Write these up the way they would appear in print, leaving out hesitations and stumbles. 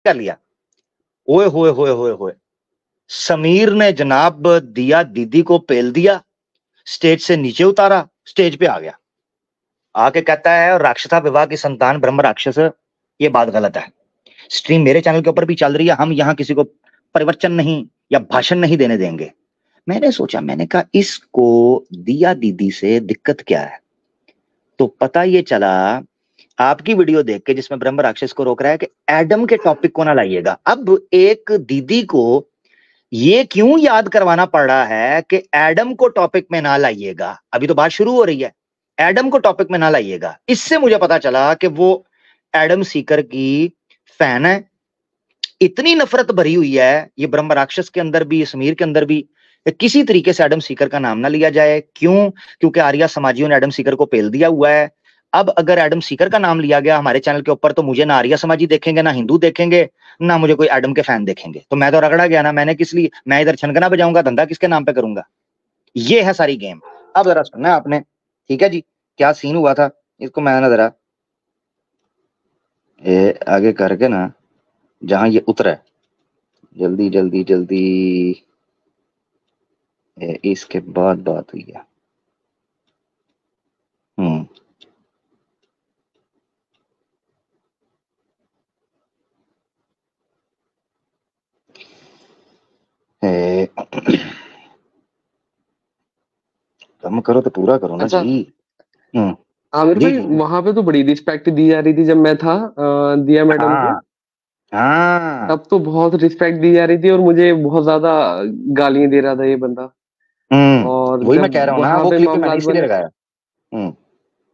कर लिया। ओए होए होए होए होए, समीर ने जनाब दिया दीदी को पेल दिया, स्टेज से नीचे उतारा, स्टेज पे आ गया, आके कहता है राक्षसा विवाह की संतान ब्रह्म राक्षस, ये बात गलत है। स्ट्रीम मेरे चैनल के ऊपर भी चल रही है, हम यहाँ किसी को परिवर्तन नहीं या भाषण नहीं देने देंगे। मैंने सोचा, मैंने कहा इसको दिया दीदी से दिक्कत क्या है। तो पता ये चला आपकी वीडियो देख के जिसमें ब्रह्म राक्षस को रोक रहा है कि एडम के टॉपिक को ना लाइएगा। अब एक दीदी को ये क्यों याद करवाना पड़ रहा है कि एडम को टॉपिक में ना लाइएगा, अभी तो बात शुरू हो रही है, एडम को टॉपिक में ना लाइएगा। इससे मुझे पता चला कि वो एडम सीकर की फैन है। इतनी नफरत भरी हुई है ये ब्रह्म राक्षस के अंदर भी, समीर के अंदर भी, किसी तरीके से एडम सीकर का नाम ना लिया जाए। क्यों? क्योंकि आर्या समाजियों ने एडम सीकर को पेल दिया हुआ है। अब अगर एडम सीकर का नाम लिया गया हमारे चैनल के ऊपर तो मुझे ना आर्या समाजी देखेंगे, ना हिंदू देखेंगे, ना मुझे कोई एडम के फैन देखेंगे। तो मैं तो रगड़ा गया ना, मैंने किस लिए, मैं इधर छनकना बजाऊंगा, धंधा किसके नाम पे करूंगा। ये है सारी गेम। अब जरा सुनना आपने, ठीक है जी, क्या सीन हुआ था इसको मैं ना जरा ये आगे करके ना, जहां ये उतरा है, जल्दी जल्दी जल्दी, इसके बाद बात हुई है। हम्म कम करो तो पूरा करो ना अच्छा। जी। हम्म आमिर जी भाई, जी जी। वहां पे तो बड़ी रिस्पेक्ट दी जा रही थी जब मैं था दिया मैडम को। हाँ हाँ। तब तो बहुत रिस्पेक्ट दी जा रही थी और मुझे बहुत ज्यादा गालियां दे रहा था ये बंदा। और वही मैं जब कह रहा हूँ ना, वहां वो पे क्लिप भी मैंने मामलात इसीलिए बने, लगाया। हम्म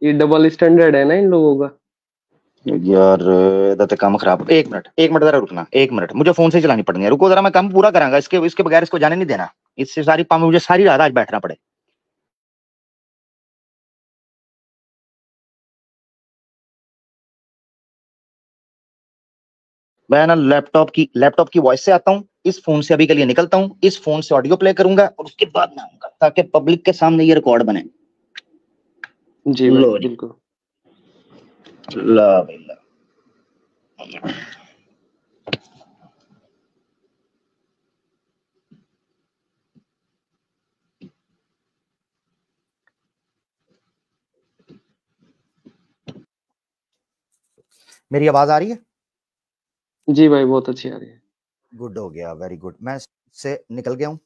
ये डबल स्टैंडर्ड है ना इन लोगों का। यार दत्त काम खराब, एक मिनट जरा रुकना, एक मिनट, मुझे फोन से चलानी पड़नी है, रुको जरा, मैं काम पूरा करांगा, इसके इसके बगैर इसको जाने नहीं देना। इससे सारी पाम मुझे सारी रात आज बैठना पड़े। मैं ना लैपटॉप की वॉइस से आता हूँ, इस फोन से अभी के लिए निकलता हूँ, इस फोन से ऑडियो प्ले करूंगा और उसके बाद मैं आऊंगा ताकि पब्लिक के सामने ये रिकॉर्ड बने। जी भाई, लो जी, बिल्कुल। ला भाई ला। मेरी आवाज आ रही है? जी भाई, बहुत अच्छी आ रही है। गुड, हो गया, वेरी गुड। मैं से निकल गया हूँ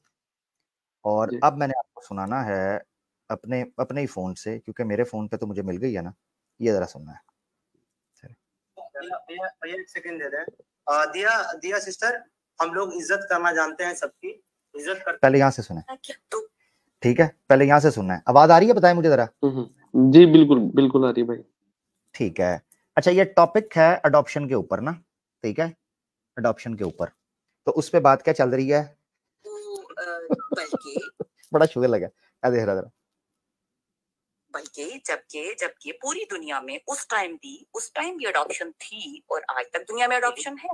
और जी अब मैंने आपको सुनाना है अपने अपने ही फोन से, क्योंकि मेरे फोन पे तो मुझे मिल गई है ना। ये जरा सुनना है। भैया भैया भैया एक सेकंड दे दे। दिया दिया सिस्टर, हम लोग इज्जत करना जानते हैं, सबकी इज्जत करते। पहले यहाँ से सुने, ठीक है? पहले यहाँ से सुनना है। आवाज आ रही है? बताएं मुझे जरा। जी, बिल्कुल बिल्कुल आ रही है भाई। ठीक है। अच्छा, ये टॉपिक है अडॉप्शन के ऊपर ना, ठीक है? अडॉप्शन के ऊपर, तो उस पे बात क्या चल रही है? बल्कि बड़ा शुगर लगा, क्या देख रहा था? बल्कि जबकि जबकि पूरी दुनिया में उस टाइम भी अडॉप्शन थी और आज तक दुनिया में अडॉप्शन है।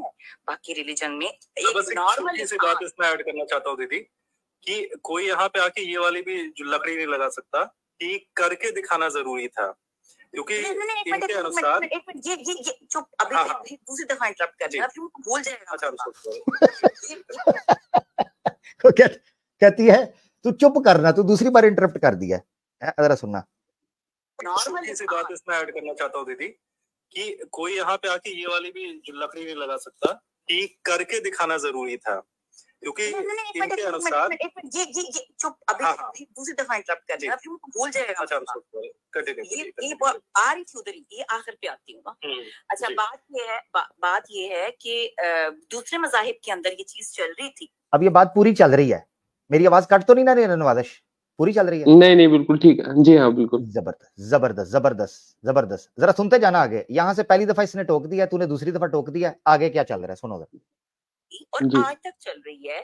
बाकी रिलीजन में एक नॉर्मल सी बात इसमें ऐड करना चाहता हूँ दीदी, कि कोई यहाँ पे आके ये वाली भी जो लकड़ी नहीं लगा सकता, कि करके दिखाना जरूरी था, क्योंकि इनके अनुसार एक मिनट, ये चुप, अभी दूसरी दफा इंटरप्ट कर रहा, फिर वो भूल जाएगा। वो कहती है तू चुप करना, तू दूसरी बार इंटरप्ट कर दिया है। जरा सुनना। नॉर्मल सी बात इसमें ऐड करना चाहता हूँ दीदी, कि कोई यहाँ पे आके ये वाली भी जो लकड़ी नहीं लगा सकता, कि करके दिखाना जरूरी था, क्योंकि इनके अनुसार एक मिनट, ये चुप, अभी दूसरी दफा इंटरप्ट कर रहा, फिर वो भूल जाएगा। ये आ रही थी उधर ही, ये आखिर पे आती हूँ ना। अच्छा, बात ये है कि दूसरे मजाहिब के अंदर ये चीज चल रही थी। अब ये बात पूरी चल रही है, मेरी आवाज कट तो नहीं ना रही है नवादश? पूरी चल रही है? नहीं नहीं, बिल्कुल ठीक है जी, हाँ बिल्कुल। जबरदस्त जबरदस्त जबरदस्त जबरदस्त। जरा सुनते जाना आगे, यहां से पहली दफा इसने टोक दिया, तूने दूसरी दफा टोक दिया, आगे क्या चल रहा है सुनो। और आज तक चल रही है।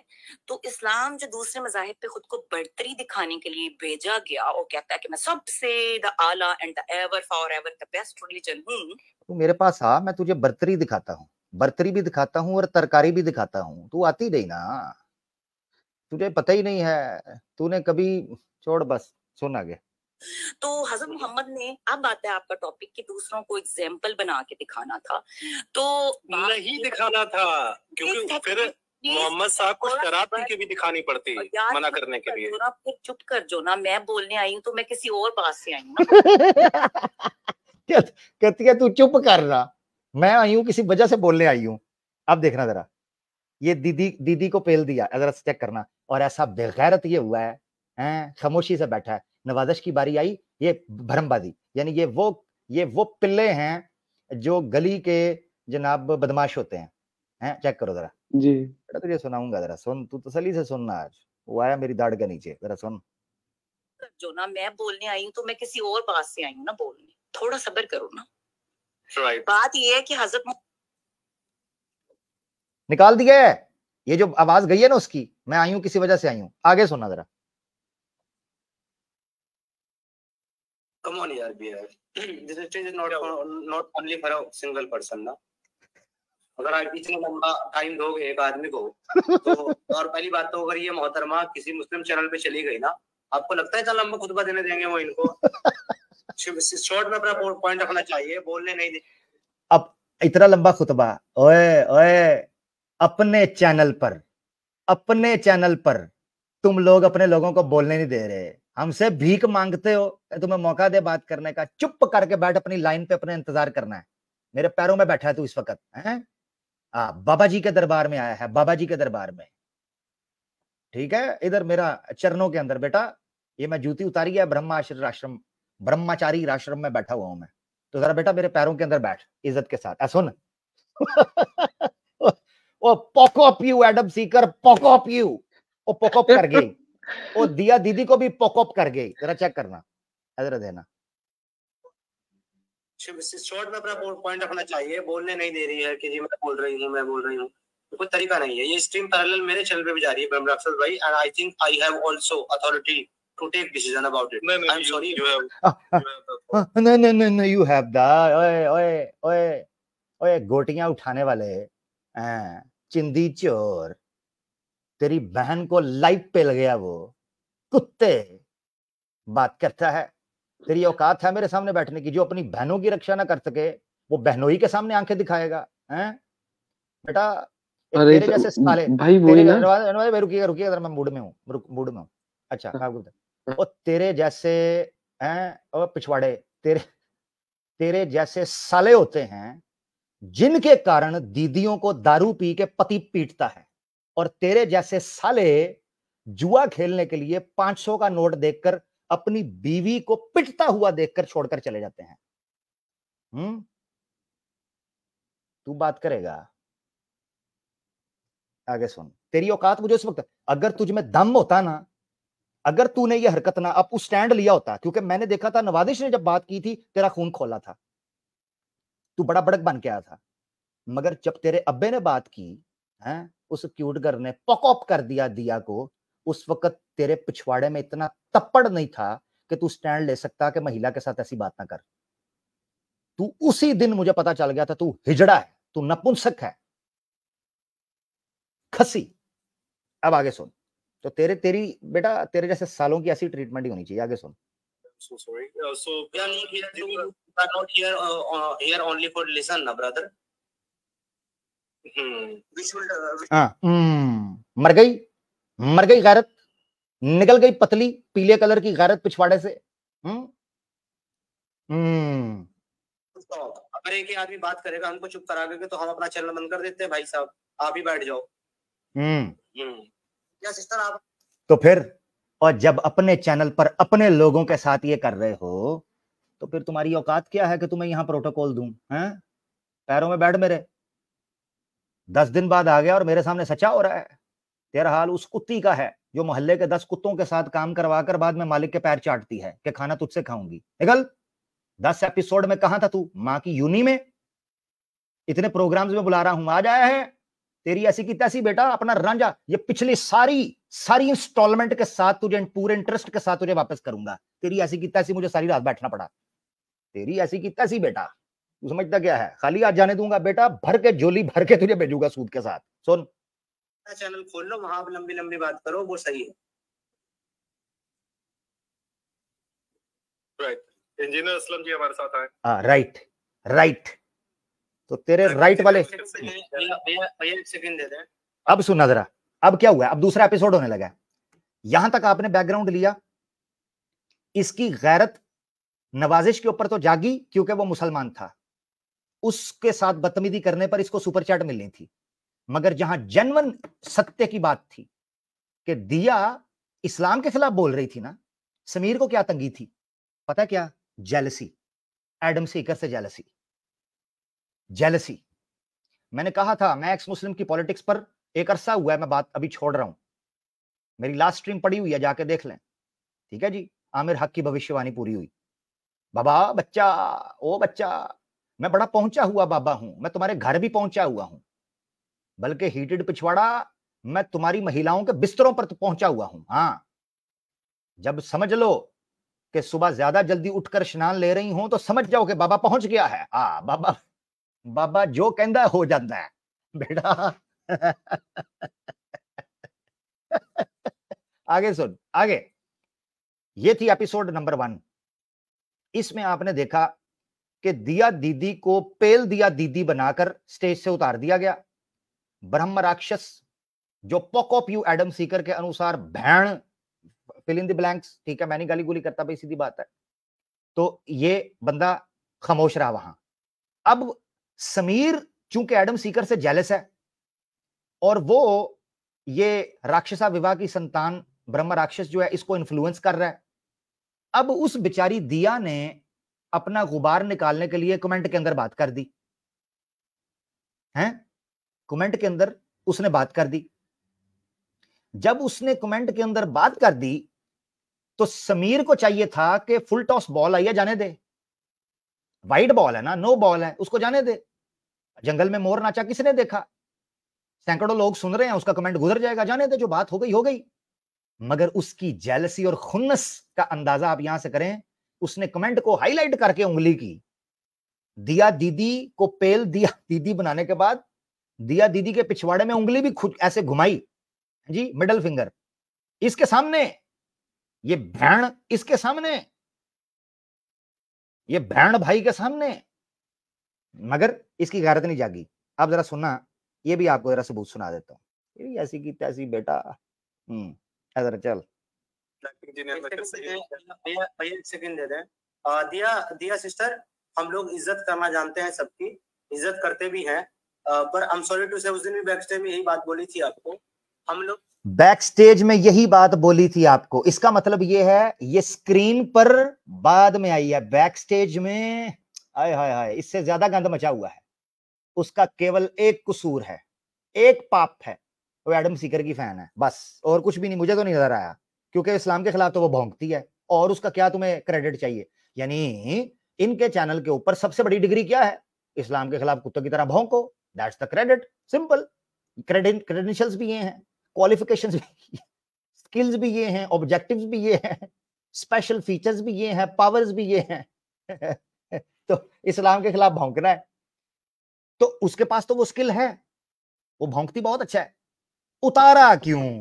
तो इस्लाम जो दूसरे मजाहिब पे खुद को बढ़तरी दिखाने के लिए भेजा गया और कहता है कि मैं सबसे द आला and the ever for ever the best religion हूं। तू मेरे पास आ, मैं तुझे बढ़तरी दिखाता हूँ, बढ़तरी भी दिखाता हूँ और तरकारी भी दिखाता हूँ। तू आती नहीं ना, तुझे पता ही नहीं है, तूने कभी, छोड़ बस, सुन आगे। तो हजरत मोहम्मद ने, अब आता है आपका टॉपिक कि दूसरों को एग्जाम्पल बना के दिखाना था, तो नहीं दिखाना था, क्योंकि फिर मोहम्मद साहब को शराब पी के भी दिखानी पड़ती मना करने के लिए। फिर चुप कर जो ना, मैं बोलने आई हूँ तो मैं किसी और बात से आई हूँ। कहती है तू चुप कर रहा, मैं आई हूँ किसी वजह से बोलने आई हूँ। अब देखना जरा, ये दीदी को पेल दिया, जरा चेक करना। और ऐसा बेगैरत ये हुआ है, खामोशी से बैठा है। नवाजिश की बारी आई, ये भरमबाजी, यानी ये वो पिल्ले हैं जो गली के जनाब बदमाश होते हैं। चेक करो जरा जी। बेटा, तुझे सुनाऊंगा, जरा सुन, तू तसल्ली से सुनना। आज वो आया मेरी दाढ़ के नीचे, जरा सुन। जो ना, मैं बोलने आई हूँ तो मैं किसी और बात से आई हूँ ना बोलने, थोड़ा सब्र करो ना। बात ये है कि हजरत निकाल दिया है, ये जो आवाज गई है ना उसकी, मैं आई हूं किसी वजह से आई हूं। आगे सुनना जरा। Come on यार BR, this stage is not only for a single person ना। अगर आप इतना लंबा टाइम दोगे एक आदमी को तो और पहली बात तो अगर ये मोहतरमा किसी मुस्लिम चैनल पे चली गई ना, आपको लगता है इतना लंबा खुतबा देने देंगे वो इनको? शॉर्ट में अपना पॉइंट रखना चाहिए, बोलने नहीं दे। अब इतना लंबा खुतबा, ओए ओए, अपने चैनल पर तुम लोग अपने लोगों को बोलने नहीं दे रहे, हमसे भीख मांगते हो, तुम्हें मौका दे बात करने का, चुप करके बैठ अपनी लाइन पे, अपने इंतजार करना है। मेरे पैरों में बैठा है तू इस वक्त, हैं? बाबा जी के दरबार में आया है, बाबा जी के दरबार में, ठीक है? इधर मेरा चरणों के अंदर बेटा, ये मैं जूती उतारी है, ब्रह्मचारी आश्रम में बैठा हुआ हूं मैं, तो जरा बेटा मेरे पैरों के अंदर बैठ इज्जत के साथ। सुन। ओ पॉकअप यू एडम सीकर, पॉकअप यू, ओ पॉकअप कर गई, ओ दिया दीदी को भी पॉकअप कर गई, जरा चेक करना, इधर देना। शॉर्ट में अपना पॉइंट रखना चाहिए, बोलने नहीं दे रही है कि जी मैं बोल रही हूँ, तो कोई तरीका नहीं है। ये स्ट्रीम पैरेलल मेरे चैनल पे भी जा रही है ब्रह्मराक्षस भाई, and I think I have also authority to take decision about it. I am sorry, no, you have that। ओए गोटियां उठाने वाले, चिंदी चोर, तेरी बहन को लाइव पे लग गया वो कुत्ते, बात करता है। तेरी औकात है मेरे सामने बैठने की? जो अपनी बहनों की रक्षा ना कर सके वो बहनोई के सामने आंखें दिखाएगा, हैं बेटा? तेरे जैसे साले भाई वही ना, रुकिएगा जरा, मैं मूड में हूँ। अच्छा, मैं बोलता, तेरे जैसे हैं और पिछवाड़े, तेरे जैसे साले होते हैं जिनके कारण दीदियों को दारू पी के पति पीटता है, और तेरे जैसे साले जुआ खेलने के लिए 500 का नोट देखकर अपनी बीवी को पिटता हुआ देखकर छोड़कर चले जाते हैं। तू बात करेगा? आगे सुन, तेरी औकात मुझे उस वक्त, अगर तुझ में दम होता ना, अगर तूने ये हरकत ना अब उस स्टैंड लिया होता, क्योंकि मैंने देखा था नवाजिश ने जब बात की थी तेरा खून खोला था, तू बड़ा बड़क बन के आया था, मगर जब तेरे अब्बे ने बात की, हैं, उस क्यूट गर्ल ने पॉकअप कर दिया को, उस वक्त तेरे पिछवाड़े में इतना तप्पड़ नहीं था कि तू स्टैंड ले सकता कि महिला के साथ ऐसी बात ना कर। तू उसी दिन मुझे पता चल गया था तू हिजड़ा है, तू नपुंसक है, खसी। अब आगे सुन, तो तेरी बेटा तेरे जैसे सालों की ऐसी ट्रीटमेंट ही होनी चाहिए। आगे सुन। So sorry. So we are not here only for listen, na brother. मर गई गैरत, निकल गई पतली पीले कलर की गैरत पिछवाड़े से। अगर एक ही आदमी बात करेगा हमको चुप करा के तो हम अपना चैनल बंद कर देते हैं। भाई साहब आप ही बैठ जाओ। क्या सिस्टर आप? तो फिर, और जब अपने चैनल पर अपने लोगों के साथ ये कर रहे हो तो फिर तुम्हारी औकात क्या है कि तुम्हें यहां प्रोटोकॉल दूं? हैं, पैरों में बैठ मेरे। 10 दिन बाद आ गया और मेरे सामने सच्चा हो रहा है। तेरा हाल उस कुत्ती का है जो मोहल्ले के 10 कुत्तों के साथ काम करवाकर बाद में मालिक के पैर चाटती है कि खाना तुझसे खाऊंगी। निकल। 10 एपिसोड में कहां था तू? मां की यूनी में। इतने प्रोग्राम्स में बुला रहा हूं, आज आया है। तेरी ऐसी की तैसी बेटा, अपना रांझा ये पिछली सारी इंस्टॉलमेंट के साथ तुझे पूरे इंटरेस्ट के साथ तुझे वापस करूंगा। तेरी ऐसी की तैसी मुझे सारी रात बैठना पड़ा। तेरी ऐसी की तैसी बेटा, तू समझता क्या है? खाली आज जाने दूंगा बेटा, भर के झोली भर के तुझे भेजूंगा सूद के साथ। सुन, चैनल खोल लो, वहां लंबी लंबी बात करो, वो सही है। इंजीनियर असलम जी हमारे साथ आए। हाँ राइट। तो तेरे राइट वाले भैया एक सेकंड दे दें। अब सुनना जरा, अब क्या हुआ, अब दूसरा एपिसोड होने लगा है। यहां तक आपने बैकग्राउंड लिया, इसकी गैरत नवाजिश के ऊपर तो जागी क्योंकि वो मुसलमान था, उसके साथ बदतमीजी करने पर इसको सुपर चैट मिलनी थी। मगर जहां जेन्युइन सत्य की बात थी कि दिया इस्लाम के खिलाफ बोल रही थी ना, समीर को क्या तंगी थी पता क्या? जेलसी, एडम सीकर से जेलसी। मैंने कहा था मैं एक्स मुस्लिम की पॉलिटिक्स पर एक अरसा हुआ है, मैं बात अभी छोड़ रहा हूं, मेरी लास्ट स्ट्रीम पड़ी हुई है, जाके देख लें, ठीक है जी। आमिर हक की भविष्यवाणी पूरी हुई। बाबा बच्चा, ओ बच्चा, मैं बड़ा पहुंचा हुआ बाबा हूं, मैं तुम्हारे घर भी पहुंचा हुआ हूं, बल्कि हीटेड पिछवाड़ा मैं तुम्हारी महिलाओं के बिस्तरों पर तो पहुंचा हुआ हूं। हाँ, जब समझ लो कि सुबह ज्यादा जल्दी उठकर स्नान ले रही हूं तो समझ जाओ कि बाबा पहुंच गया है। हाँ, बाबा जो कहता हो जाता है बेटा। आगे सुन, आगे। ये थी एपिसोड नंबर 1। इसमें आपने देखा कि दिया दीदी को पेल दिया दीदी बनाकर स्टेज से उतार दिया गया। ब्रह्म राक्षस जो pock of you Adam Sikar के अनुसार भैण, फिल इन द ब्लैंक्स, ठीक है, मैंने गाली गुली करता भाई, सीधी बात है। तो ये बंदा खामोश रहा वहां। अब समीर चूंकि एडम सीकर से जेलस है और वो ये राक्षसा विवाह की संतान ब्रह्म राक्षस जो है इसको इन्फ्लुएंस कर रहा है। अब उस बेचारी दिया ने अपना गुबार निकालने के लिए कमेंट के अंदर बात कर दी है, कमेंट के अंदर उसने बात कर दी। जब उसने कमेंट के अंदर बात कर दी तो समीर को चाहिए था कि फुल टॉस बॉल आई है, जाने दे, वाइड बॉल है ना, नो बॉल है, उसको जाने दे। जंगल में मोर नाचा किसने देखा, सैकड़ों लोग सुन रहे हैं, उसका कमेंट गुजर जाएगा, जाने दे, जो बात हो गई हो गई। मगर उसकी जेलसी और खुन्नस का अंदाजा आप यहां से करें। उसने कमेंट को हाईलाइट करके उंगली की, दिया दीदी को पेल दिया दीदी बनाने के बाद दिया दीदी के पिछवाड़े में उंगली भी खुद ऐसे घुमाई जी, मिडल फिंगर इसके सामने, ये भैण इसके सामने, ये भैण भाई के सामने, मगर इसकी गैरत नहीं जागी। अब जरा सुनना, ये भी आपको जरा सबूत सुना देता हूं। ये ऐसी की तैसी बेटा, इधर चल। भैया एक सेकंड दे दें। दिया सिस्टर, हम लोग इज्जत करना जानते हैं, सबकी इज्जत करते भी हैं, पर आई एम सॉरी टू से उस दिन भी बैक स्टेज में यही बात बोली थी आपको। हम लोग बैक स्टेज में यही बात बोली थी आपको, इसका मतलब ये है ये स्क्रीन पर बाद में आई है, बैक स्टेज में आय हाय हाय इससे ज्यादा गंद मचा हुआ है। उसका केवल एक कसूर है, एक पाप है, वो एडम सीकर की फैन है, बस, और कुछ भी नहीं। मुझे तो नहीं नजर आया, क्योंकि इस्लाम के खिलाफ तो वो भौंकती है, और उसका क्या तुम्हें क्रेडिट चाहिए? यानी इनके चैनल के ऊपर सबसे बड़ी डिग्री क्या है? इस्लाम के खिलाफ कुत्तों की तरह भौंको, that's the credit, simple. Credentials भी ये हैं, क्वालिफिकेशंस भी, स्किल्स भी ये हैं, ऑब्जेक्टिव्स भी ये हैं, स्पेशल फीचर्स भी ये हैं, पावर्स भी ये हैं। तो इस्लाम के खिलाफ भौंकना है तो उसके पास तो वो स्किल है, वो भौंकती बहुत अच्छा है। उतारा क्यों,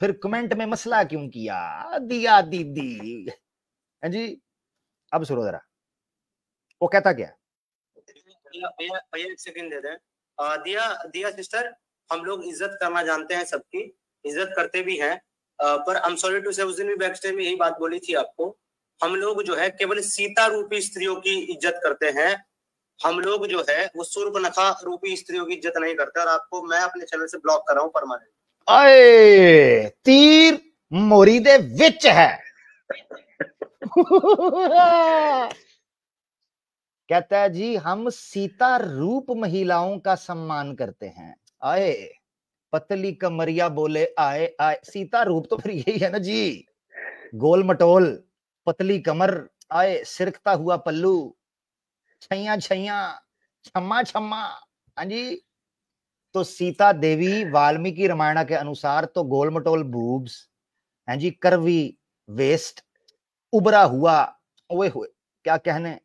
फिर कमेंट में मसला क्यों किया? दिया दीदी, हाँ जी। अब सुनो जरा, वो कहता क्या? भैया एक सेकंड दे दें। दिया सिस्टर, हम लोग इज्जत करना जानते हैं, सबकी इज्जत करते भी हैं, पर आई एम सॉरी टू से उस दिन भी बैक स्टेज में यही बात बोली थी आपको। हम लोग जो है केवल सीता रूपी स्त्रियों की इज्जत करते हैं, हम लोग जो है वो सूर्पनखा रूपी स्त्रियों की इज्जत नहीं करते, और आपको मैं अपने चैनल से ब्लॉक कर रहा हूं परमानेंट। आए तीर मोरी दे विच है। कहता है जी हम सीता रूप महिलाओं का सम्मान करते हैं। आए पतली कमरिया बोले आए आए, सीता रूप तो फिर यही है ना जी, गोल मटोल पतली कमर, आए सिरकता हुआ पल्लू, छैया छैया छम्मा छम्मा, हाँ जी। तो सीता देवी वाल्मीकि रामायण के अनुसार तो गोल मटोल बूब्स, हाँ जी, करवी वेस्ट, उबरा हुआ, ओए हुए क्या कहने।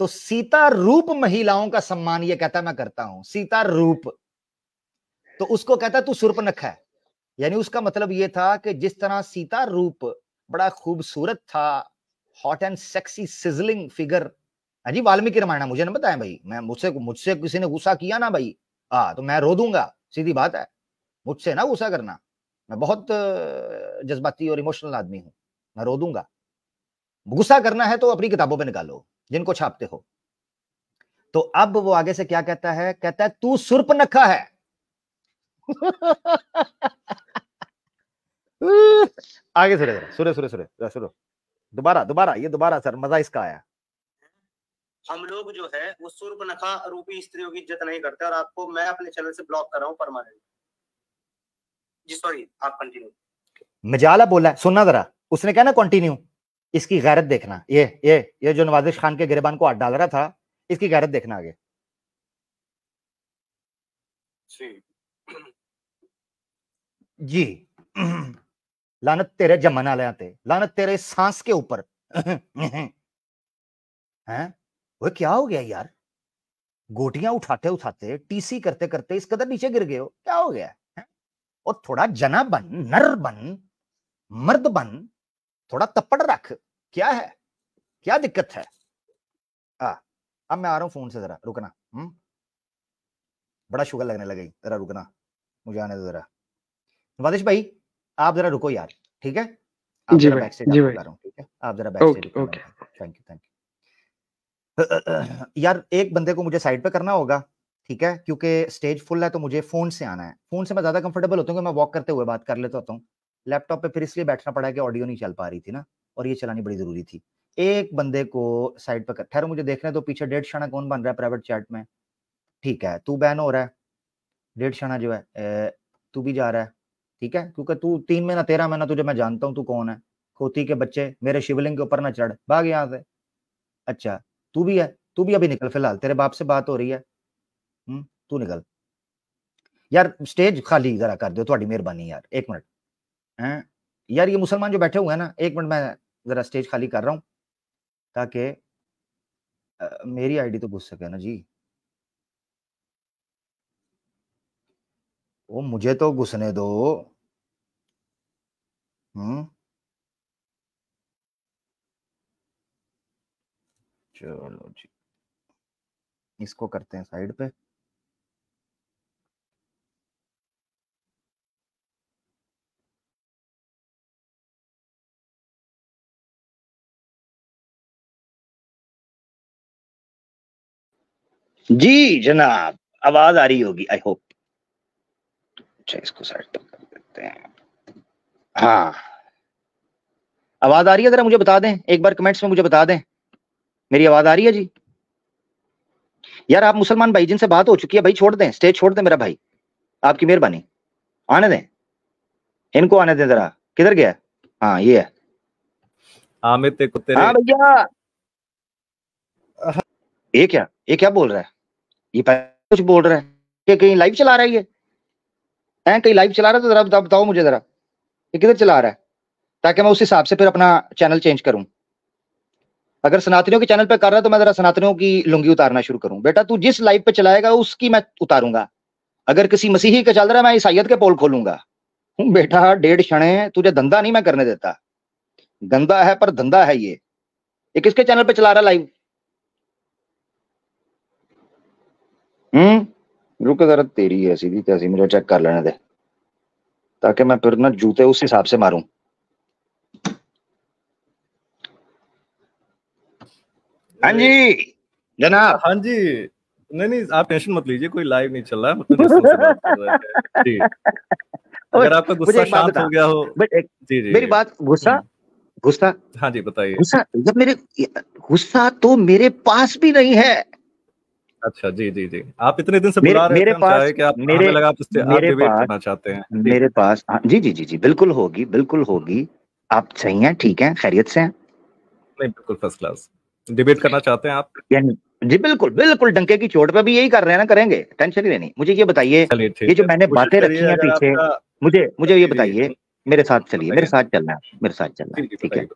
तो सीता रूप महिलाओं का सम्मान ये कहता मैं करता हूं, सीता रूप। तो उसको कहता तू सुर्पनखा है, यानी उसका मतलब ये था कि जिस तरह सीता रूप बड़ा खूबसूरत था, hot and sexy sizzling figure. अजी वाल्मीकि रामायण मुझे नहीं बताया भाई, मैं मुझसे किसी ने गुस्सा किया ना भाई, तो मैं रो दूंगा, सीधी बात है। मुझसे ना गुस्सा करना, मैं बहुत जज्बाती और इमोशनल आदमी हूं, मैं रो दूंगा। गुस्सा करना है तो अपनी किताबों पे निकालो जिनको छापते हो। तो अब वो आगे से क्या कहता है, कहता है तू सुर्पनखा है। आगे सुरे दोबारा ये दोबारा सर, मजा इसका आया। हम लोग जो है वो सुर्पनखा रूपी स्त्रियों की इज्जत नहीं करते, और आपको मैं अपने चैनल से ब्लॉक कर रहा हूँ परमानेंट। जी सॉरी, आप कंटिन्यू। मजाला बोला, सुनना जरा, उसने कहा ना कंटिन्यू, इसकी गैरत देखना। ये जो नवाजिश खान के गिरबान को हाथ डाल रहा था, इसकी गैरत देखना आगे। जी लानत तेरे जमन वाले ते, लानत तेरे सांस के ऊपर। हैं वो क्या हो गया यार, गोटियां उठाते उठाते टीसी करते करते इस कदर नीचे गिर गए हो, क्या हो गया है? और थोड़ा जना बन, नर बन, मर्द बन, थोड़ा तप्पड़ रख, क्या है, क्या दिक्कत है? अब मैं आ रहा हूं फोन से, जरा रुकना। बड़ा शुगर लगने लगी, जरा रुकना, मुझे आने दो जरा। नवाजिश भाई आप जरा रुको यार, ठीक है? आप जरा बैक से जा रहा हूं, ठीक है? आप जरा बैक से, थैंक यू। यार एक बंदे को मुझे साइड पे करना होगा, ठीक है? क्योंकि स्टेज फुल है तो मुझे फोन से आना है। फोन से मैं ज्यादा कंफर्टेबल होता हूँ, मैं वॉक करते हुए बात कर लेता होता हूँ। लैपटॉप पे फिर इसलिए बैठना पड़ा कि ऑडियो नहीं चल पा रही थी ना, और ये चलानी बड़ी जरूरी थी। एक बंदे को साइड पे कर, ठहरो मुझे देखने तो पीछे 1.5 शाना कौन बन रहा है प्राइवेट चैट में। ठीक है, तू बैन हो रहा है, 1.5 शाना जो है तू भी जा रहा है, ठीक है? क्योंकि तू 3 महीना 13 महीना तुझे मैं जानता हूँ, तू कौन है। खोती के बच्चे, मेरे शिवलिंग के ऊपर ना चढ़, भाग यहाँ से। अच्छा तू भी है, तू भी अभी निकल, फिलहाल तेरे बाप से बात हो रही है। तू निकल यार, स्टेज खाली जरा कर दो, थोड़ी मेहरबानी यार, 1 मिनट हैं यार। ये मुसलमान जो बैठे हुए हैं ना, 1 मिनट मैं जरा स्टेज खाली कर रहा हूं ताकि मेरी आईडी तो घुस सके ना जी। वो मुझे तो घुसने दो। चलो जी, इसको करते हैं साइड पे। जी जनाब, आवाज आ रही होगी आई होप। अच्छा इसको साइड पे कर देते हैं। हाँ आवाज आ रही है? जरा मुझे बता दें एक बार, कमेंट्स में मुझे बता दें मेरी आवाज आ रही है जी। यार आप मुसलमान भाई जिनसे बात हो चुकी है भाई, छोड़ दें, स्टेज छोड़ दें मेरा भाई, आपकी मेहरबानी, आने दें इनको, आने दें जरा। किधर गया? हाँ ये है आमिर तेरे हाँ भैया। ये क्या बोल रहा है? ये कुछ बोल रहा है कि कहीं लाइव चला रहा है ये? कहीं लाइव चला रहा है तो जरा बताओ मुझे जरा, ये किधर चला रहा है, ताकि मैं उस हिसाब से फिर अपना चैनल चेंज करूं। अगर सनातनियों के चैनल पे कर रहा है तो मैं जरा सनातनियों की लुंगी उतारना शुरू करूं। बेटा तू जिस लाइव पे चलाएगा उसकी मैं उतारूंगा। अगर किसी मसीही का चल रहा है मैं ईसाइयत के पोल खोलूंगा। बेटा 1.5 क्षणे तुझे धंधा नहीं मैं करने देता, गंदा है पर धंधा है ये किसके चैनल पे चला रहा लाइव? रुक जरा, तेरी है सीधी तैसी, मुझे चेक कर लेने दे ताकि मैं फिर ना जूते उस हिसाब से मारूं। हाँ जी जनाब। हाँ जी, नहीं आप टेंशन मत लीजिए, कोई लाइव नहीं चल रहा है, मतलब जी। अगर आपका गुस्सा शांत हो गया हो। जी मेरी बात, गुस्सा हाँ जी बताइए। गुस्सा जब मेरे गुस्सा तो मेरे पास भी नहीं है। अच्छा जी आप इतने दिन से बुला रहे थे, हम चाहे कि आप हमें लगा आप डिबेट करना चाहते हैं। मेरे पास जी बिल्कुल होगी। आप सही हैं, ठीक हैं, खैरियत से हैं? नहीं बिल्कुल फर्स्ट क्लास। डिबेट करना चाहते हैं आप? जी बिल्कुल डंके की चोट पे भी यही कर रहे हैं ना, करेंगे, टेंशन ही नहीं। मुझे ये बताइए, ये जो मैंने बातें रखी हैं पीछे, मुझे ये बताइए, मेरे साथ चलिए, मेरे साथ चलना है, ठीक है?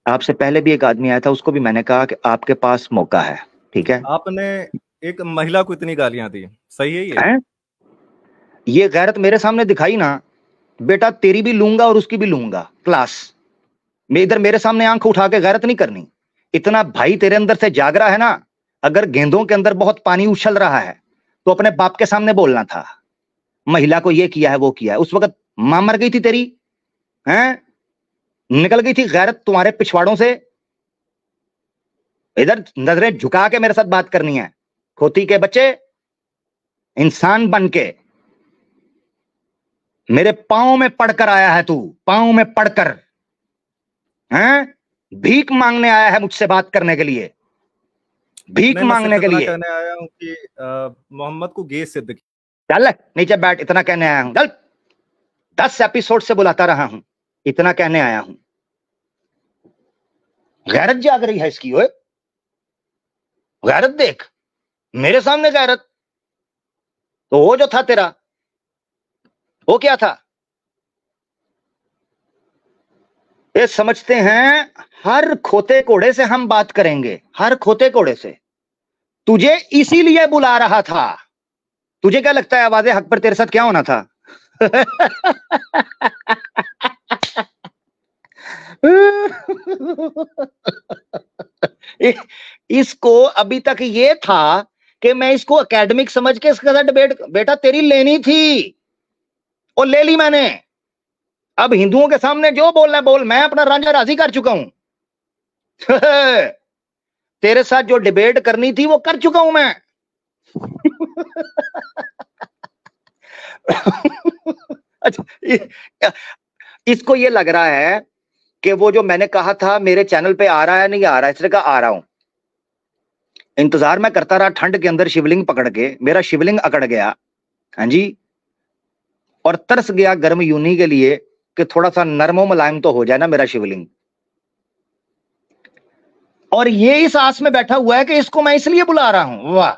आपसे पहले भी एक आदमी आया था, उसको भी मैंने कहा कि आपके पास मौका है, ठीक है? आपने एक महिला को इतनी गालियां दी, सही है ये गैरत मेरे सामने दिखाई ना, बेटा तेरी भी लूंगा और उसकी भी लूंगा क्लास। मैं इधर मेरे सामने आंख उठा के गैरत नहीं करनी। इतना भाई तेरे अंदर से जाग रहा है ना, अगर गेंदों के अंदर बहुत पानी उछल रहा है तो अपने बाप के सामने बोलना था, महिला को ये किया है वो किया है। उस वक्त मां मर गई थी तेरी, हैं? निकल गई थी गैरत तुम्हारे पिछवाड़ों से। इधर नजरें झुका के मेरे साथ बात करनी है। खोती के बच्चे, इंसान बन के मेरे पांव में पड़कर आया है तू, पांव में पड़कर, हैं? भीख मांगने आया है मुझसे बात करने के लिए, भीख मांगने के लिए। कहने आया हूं कि मोहम्मद को गे सिद्ध चल नीचे बैठ, इतना कहने आया हूं। चल 10 एपिसोड से बुलाता रहा हूं, इतना कहने आया हूं। गैरत जाग रही है इसकी। ओए गैरत देख, मेरे सामने गैरत। तो वो जो था तेरा, वो क्या था? ये समझते हैं हर खोते कोड़े से हम बात करेंगे, हर खोते कोड़े से। तुझे इसीलिए बुला रहा था। तुझे क्या लगता है आवाज़े हक पर तेरे साथ क्या होना था? इसको अभी तक ये था कि मैं इसको एकेडमिक समझ के इसके साथ डिबेट, बेटा तेरी लेनी थी और ले ली मैंने। अब हिंदुओं के सामने जो बोलना है बोल, मैं अपना रांझा राजी कर चुका हूं। तेरे साथ जो डिबेट करनी थी वो कर चुका हूं मैं। अच्छा, इसको ये लग रहा है कि वो जो मैंने कहा था मेरे चैनल पे आ रहा है नहीं आ रहा है, इसने कहा आ रहा हूं। इंतजार मैं करता रहा ठंड के अंदर शिवलिंग पकड़ के, मेरा शिवलिंग अकड़ गया, हाँ जी, और तरस गया गर्म यूनी के लिए कि थोड़ा सा नरमो मुलायम तो हो जाए ना मेरा शिवलिंग। और ये इस आस में बैठा हुआ है कि इसको मैं इसलिए बुला रहा हूं। वाह,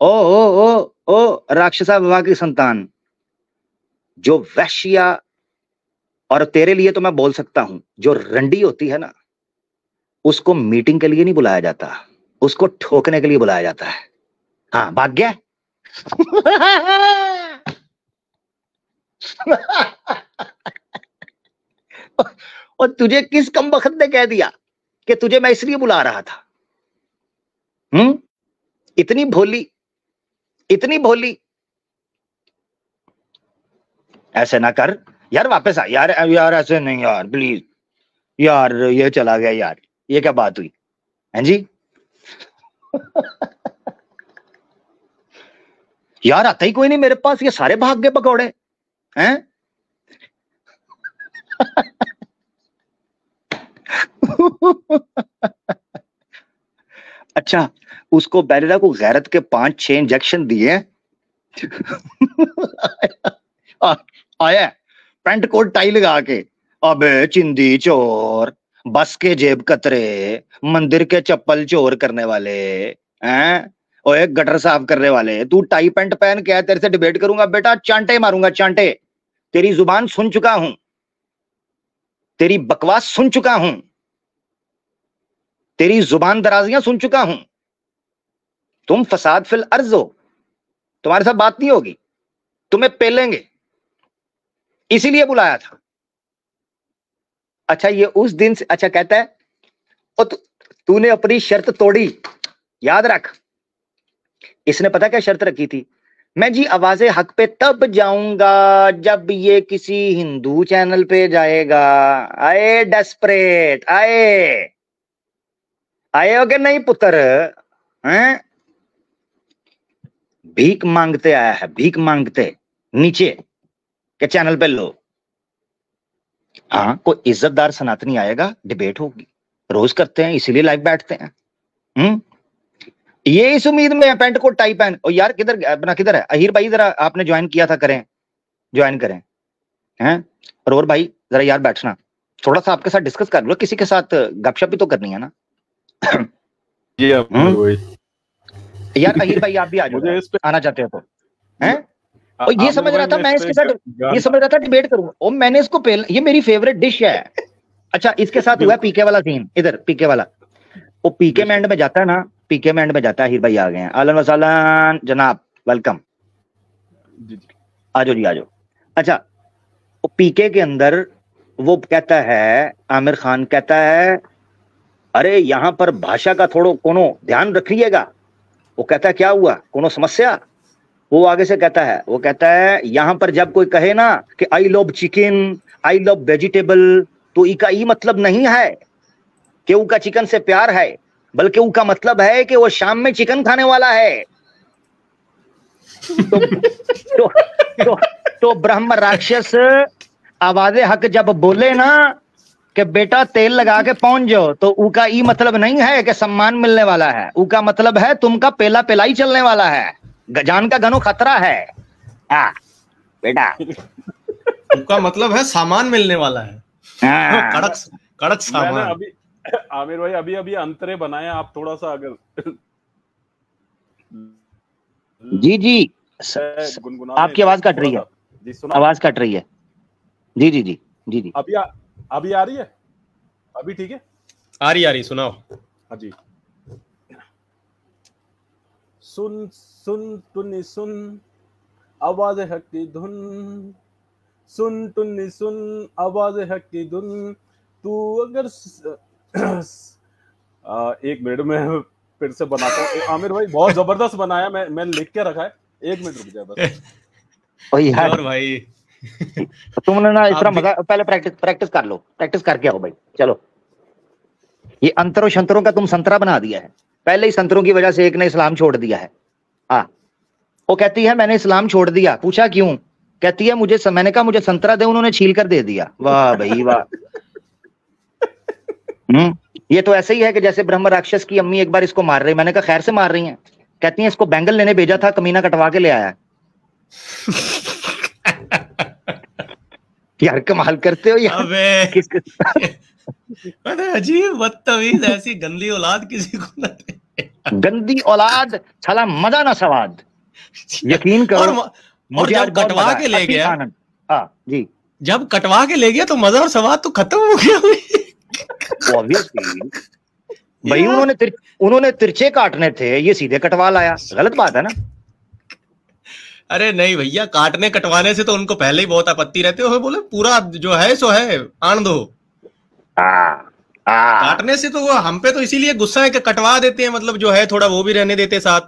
ओ राक्षसा विवाह की संतान, जो वैश्या, और तेरे लिए तो मैं बोल सकता हूं, जो रंडी होती है ना, उसको मीटिंग के लिए नहीं बुलाया जाता, उसको ठोकने के लिए बुलाया जाता है। हाँ, भाग गया। और तुझे किस कमबख्त ने कह दिया कि तुझे मैं इसलिए बुला रहा था? इतनी भोली, इतनी भोली। ऐसे ना कर यार, वापस आ यार। यार ऐसे नहीं यार, प्लीज यार, ये चला गया यार, ये क्या बात हुई? हैं जी? यार आता ही कोई नहीं मेरे पास, ये सारे भाग गए पकौड़े हैं। अच्छा, उसको बैलेरा को गैरत के 5-6 इंजेक्शन दिए। आया पैंट कोट टाई लगा के, अबे चिंदी चोर, बस के जेब कतरे, मंदिर के चप्पल चोर करने वाले, हैं? ओए गटर साफ करने वाले, तू टाई पैंट पहन के, तेरे से डिबेट करूंगा बेटा, चांटे मारूंगा चांटे। तेरी जुबान सुन चुका हूं, तेरी बकवास सुन चुका हूं, तेरी जुबान दराजियां सुन चुका हूं। तुम फसाद फिल अर्ज हो, तुम्हारे साथ बात नहीं होगी, तुम्हें पेलेंगे, इसीलिए बुलाया था। अच्छा, ये उस दिन से, अच्छा कहता है और तूने अपनी शर्त तोड़ी, याद रख। इसने पता क्या शर्त रखी थी? मैं जी आवाज़े हक पे तब जाऊंगा जब ये किसी हिंदू चैनल पे जाएगा। आए डेस्परेट, आए हो कि नहीं पुत्र, हैं? भीख मांगते आया है, भीख मांगते नीचे के चैनल पे लो। हाँ, कोई इज्जतदार सनातनी आएगा, डिबेट होगी, रोज करते हैं, इसीलिए लाइव बैठते हैं। ये इस उम्मीद में पैंट कोट टाई पहन। और यार किधर अपना, किधर है अहीर भाई? जरा आपने ज्वाइन किया था, करें, ज्वाइन करें, हैं? और भाई जरा यार बैठना, थोड़ा सा आपके साथ डिस्कस कर लो, किसी के साथ गपशप भी तो करनी है ना। जी वही यार अहीर भाई आप भी आ जाओ, आना चाहते हो तो, हैं? और ये समझ रहा था मैं इसके साथ, ये समझ रहा था डिबेट करूंगा, और मैंने इसको ये मेरी फेवरेट डिश है। अच्छा, इसके साथ हुआ पीके वाला सीन, इधर पीके वाला, वो पीके में एंड में जाता है ना, पीके में एंड में जाता है। हीर भाई आ गए हैं, अहलन व सहलन जनाब, वेलकम, आ जाओ जी, आ जाओ। अच्छा, वो पीके के अंदर वो कहता है, आमिर खान कहता है, अरे यहाँ पर भाषा का थोड़ा कोनो ध्यान रखिएगा। वो कहता है क्या हुआ, कोनो समस्या? वो आगे से कहता है, वो कहता है यहाँ पर जब कोई कहे ना कि I love chicken, I love vegetable, तो इसका ये मतलब नहीं है कि उसका चिकन से प्यार है, बल्कि उसका मतलब है कि वो शाम में चिकन खाने वाला है। तो ब्रह्म राक्षस आवाज़े हक जब बोले ना कि बेटा तेल लगा के पहुंच जाओ, तो उसका ये मतलब नहीं है कि सम्मान मिलने वाला है, उसका मतलब है तुमका पेला पेलाई चलने वाला है, जान का घनो खतरा है। बेटा उसका मतलब है सामान मिलने वाला है। कड़क कड़क सामान। अभी आमिर भाई अभी अंतरे बनाया, आप थोड़ा सा अगर जी आपकी आवाज कट रही है, आवाज कट रही है। जी अभी आ रही है? अभी ठीक है? आ रही सुनाओ। हाँ जी। सुन सुन टुन्नी सुन, आवाज हक की धुन, सुन टुन्नी सुन, आवाज हक की धुन, तू अगर एक मिनट में फिर से बनाता हूँ। आमिर भाई बहुत जबरदस्त बनाया, मैंने लिख के रखा है, एक मिनट रुक जाए बस। ओ यार भाई तुमने ना इस तरह मजा, पहले प्रैक्टिस कर लो, प्रैक्टिस करके आओ भाई। चलो, ये अंतरों शंतरों का तुम संतरा बना दिया है। पहले ही संतरों की वजह से एक ने इस्लाम छोड़ दिया है। वो कहती है मैंने इस्लाम छोड़ दिया। पूछा क्यों? कहती है मैंने कहा मुझे संतरा दे, उन्होंने छील कर दे दिया। वाह भाई वाह। ये तो ऐसे ही है कि जैसे ब्रह्म राक्षस की अम्मी एक बार इसको मार रही, मैंने कहा खैर से मार रही हैं? कहती है इसको बैंगल लेने भेजा था, कमीना कटवा के ले आया। यार कमाल करते हो यार। अबे अजीब बदतमीज, ऐसी गंदी औलाद किसी को ना। गंदी औलाद, साला मजा ना सवाद। यकीन करो और जब कटवा के ले गया, जी जब कटवा के ले गया तो मजा और सवाद तो खत्म हो गया। ऑब्वियसली भाई, उन्होंने तिरछे काटने थे, ये सीधे कटवा लाया। गलत बात है ना? अरे नहीं भैया, काटने कटवाने से तो उनको पहले ही बहुत आपत्ति रहती है। बोले पूरा जो है सो है, आन दो। काटने से तो वो हम पे तो इसीलिए गुस्सा है कि कटवा देते हैं, मतलब जो है थोड़ा वो भी रहने देते साथ।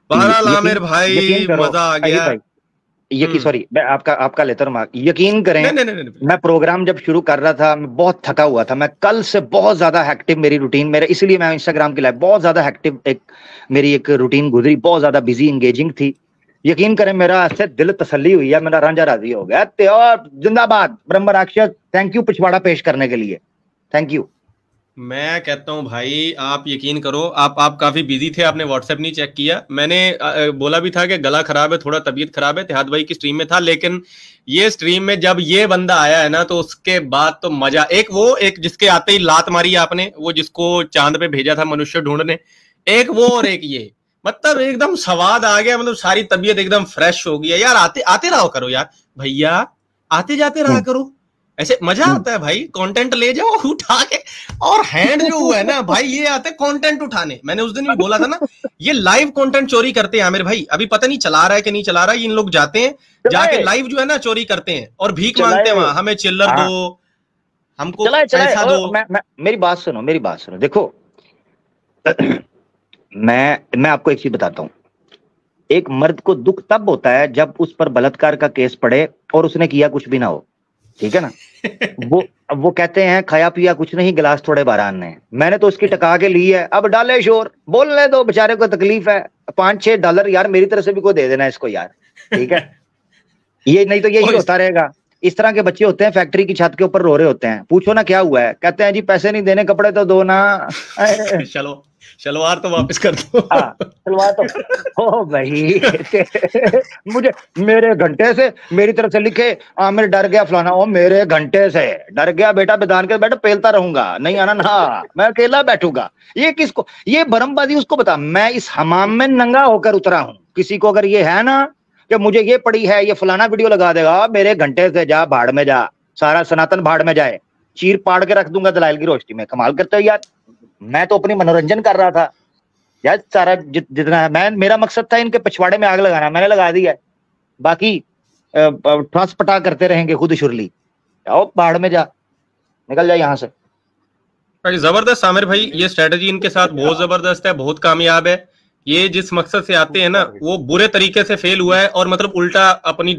बहरहाल आमिर भाई मजा आ गया। सॉरी मैं आपका लेता हूं। यकीन करें, नहीं। मैं प्रोग्राम जब शुरू कर रहा था, मैं बहुत थका हुआ था। मैं कल से बहुत ज्यादा एक्टिव मेरी रूटीन मेरे, इसलिए मैं इंस्टाग्राम की लाइव बहुत ज्यादा एक्टिव, मेरी एक रूटीन गुजरी, बहुत ज्यादा बिजी एंगेजिंग थी। यकीन करें मेरा ऐसे दिल तसल्ली हुई है, मेरा रांझा राजी हो गया। त्योहार जिंदाबाद, ब्रह्म राक्षस, थैंक यू पिछवाड़ा पेश करने के लिए, थैंक यू। मैं कहता हूं भाई, आप यकीन करो, आप काफी बिजी थे, आपने व्हाट्सएप नहीं चेक किया। मैंने बोला भी था कि गला खराब है, थोड़ा तबीयत खराब है, तिहाद भाई की स्ट्रीम में था, लेकिन ये स्ट्रीम में जब ये बंदा आया है ना, तो उसके बाद तो मजा। एक जिसके आते ही लात मारी आपने, वो जिसको चांद पे भेजा था मनुष्य ढूंढने, एक वो और एक ये, मतलब एकदम स्वाद आ गया, मतलब सारी तबीयत एकदम फ्रेश हो गई यार। आते रहो करो यार भैया, आते जाते रहा करो, ऐसे मजा आता है भाई। कंटेंट ले जाओ उठा के, और हैंड जो हुआ है ना भाई, ये आते कंटेंट उठाने। मैंने उस दिन भी बोला था ना, ये लाइव कंटेंट चोरी करते हैं आमिर भाई। अभी पता नहीं चला रहा है कि नहीं चला रहा है, इन लोग जाते हैं, जाके लाइव जो है ना चोरी करते हैं और भीख मांगते हैं वहां, हमें चिल्लर दो, हमको पैसा दो। मेरी बात सुनो, देखो मैं आपको एक चीज बताता हूं। एक मर्द को दुख तब होता है जब उस पर बलात्कार का केस पड़े और उसने किया कुछ भी ना हो, ठीक है ना? वो कहते हैं खाया पिया कुछ नहीं, गिलास थोड़े बारान ने। मैंने तो उसकी टका के ली है, अब डाले शोर, बोलने दो, बेचारे को तकलीफ है। $5-6 यार मेरी तरफ से भी कोई दे देना इसको यार, ठीक है? ये नहीं तो यही होता रहेगा। इस तरह के बच्चे होते हैं, फैक्ट्री की छत के ऊपर रो रहे होते हैं, पूछो ना क्या हुआ है, कहते हैं जी पैसे नहीं देने, कपड़े तो दो ना। चलो शलवार तो वापस कर दो। शलवार तो ओ भाई मुझे मेरे घंटे से मेरी तरफ से लिखे, आमिर डर गया फलाना, ओ मेरे घंटे से डर गया बेटा, बेदान के बेटा पेलता रहूंगा, नहीं आना ना, मैं अकेला बैठूंगा। ये किसको, ये भरमबाजी उसको बता। मैं इस हमाम में नंगा होकर उतरा हूं। किसी को अगर ये है ना कि मुझे ये पड़ी है, ये फलाना वीडियो लगा देगा, मेरे घंटे से जा भाड़ में जा, सारा सनातन भाड़ में जाए, चीर पाड़ के रख दूंगा दलाइल की रोशनी में। कमाल करते हो यार। मैं तो अपनी मनोरंजन कर रहा था यार, सारा जितना है, मेरा मकसद था इनके पिछवाड़े में आग लगाना, मैंने लगा दिया है। बाकी ठोस पटा करते रहेंगे खुद शुरली, आओ भाड़ में जा। निकल जाए यहाँ से। जबरदस्त आमिर भाई, ये स्ट्रेटजी इनके साथ बहुत जबरदस्त है, बहुत कामयाब है। ये जिस मकसद से आते हैं ना वो बुरे तरीके से फेल हुआ है, और मतलब उल्टा अपनी